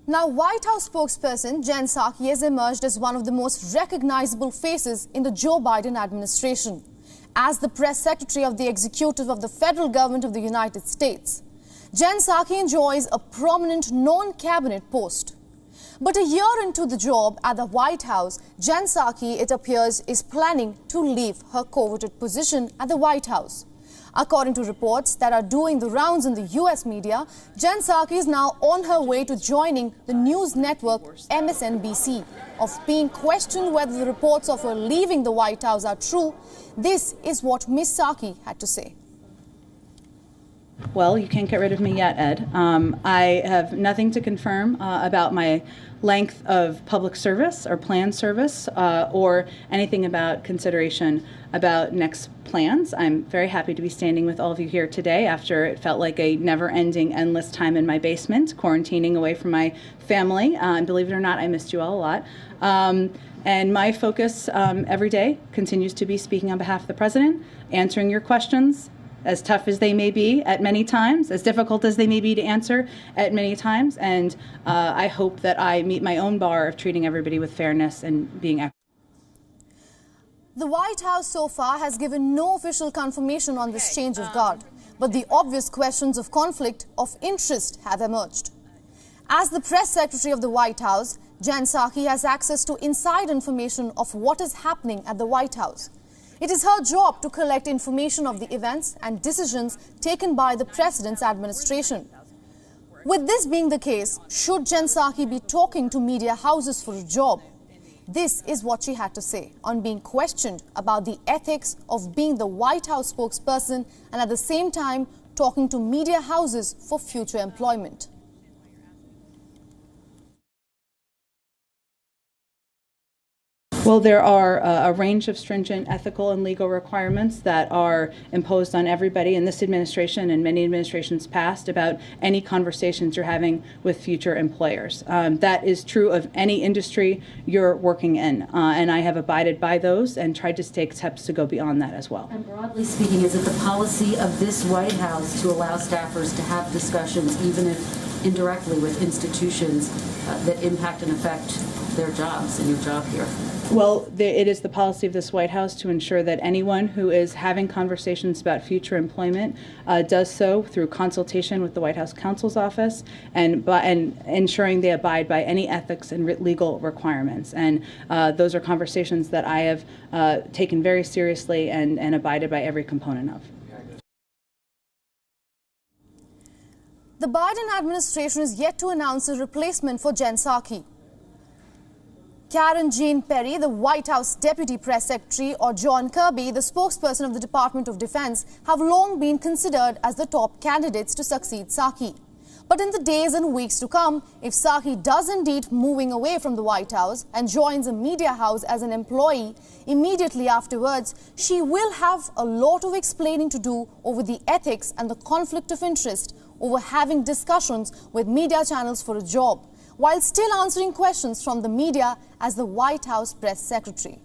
Now, White House spokesperson Jen Psaki has emerged as one of the most recognizable faces in the Joe Biden administration, as the press secretary of the executive of the federal government of the United States. Jen Psaki enjoys a prominent non-cabinet post. But a year into the job at the White House, Jen Psaki, it appears, is planning to leave her coveted position at the White House. According to reports that are doing the rounds in the US media, Jen Psaki is now on her way to joining the news network MSNBC. Of being questioned whether the reports of her leaving the White House are true, this is what Ms. Psaki had to say. Well, you can't get rid of me yet, Ed. I have nothing to confirm about my length of public service or planned service or anything about consideration about next plans. I'm very happy to be standing with all of you here today after it felt like a never-ending, endless time in my basement, quarantining away from my family. And believe it or not, I missed you all a lot. And my focus every day continues to be speaking on behalf of the president, answering your questions, as tough as they may be at many times, as difficult as they may be to answer at many times. And I hope that I meet my own bar of treating everybody with fairness and being equitable. The White House so far has given no official confirmation on this change of guard, but the obvious questions of conflict of interest have emerged. As the press secretary of the White House, Jen Psaki has access to inside information of what is happening at the White House. It is her job to collect information of the events and decisions taken by the president's administration. With this being the case, should Jen Psaki be talking to media houses for a job? This is what she had to say on being questioned about the ethics of being the White House spokesperson and at the same time talking to media houses for future employment. Well, there are a range of stringent ethical and legal requirements that are imposed on everybody in this administration and many administrations past about any conversations you're having with future employers. That is true of any industry you're working in, and I have abided by those and tried to take steps to go beyond that as well. And broadly speaking, is it the policy of this White House to allow staffers to have discussions, even if indirectly, with institutions that impact and affect their jobs and your job here? Well, it is the policy of this White House to ensure that anyone who is having conversations about future employment does so through consultation with the White House counsel's office and ensuring they abide by any ethics and legal requirements. And those are conversations that I have taken very seriously and abided by every component of. The Biden administration is yet to announce a replacement for Jen Psaki. Karen Jean Perry, the White House Deputy Press Secretary, or John Kirby, the spokesperson of the Department of Defense, have long been considered as the top candidates to succeed Psaki. But in the days and weeks to come, if Psaki does indeed moving away from the White House and joins a media house as an employee, immediately afterwards, she will have a lot of explaining to do over the ethics and the conflict of interest over having discussions with media channels for a job, while still answering questions from the media as the White House press secretary.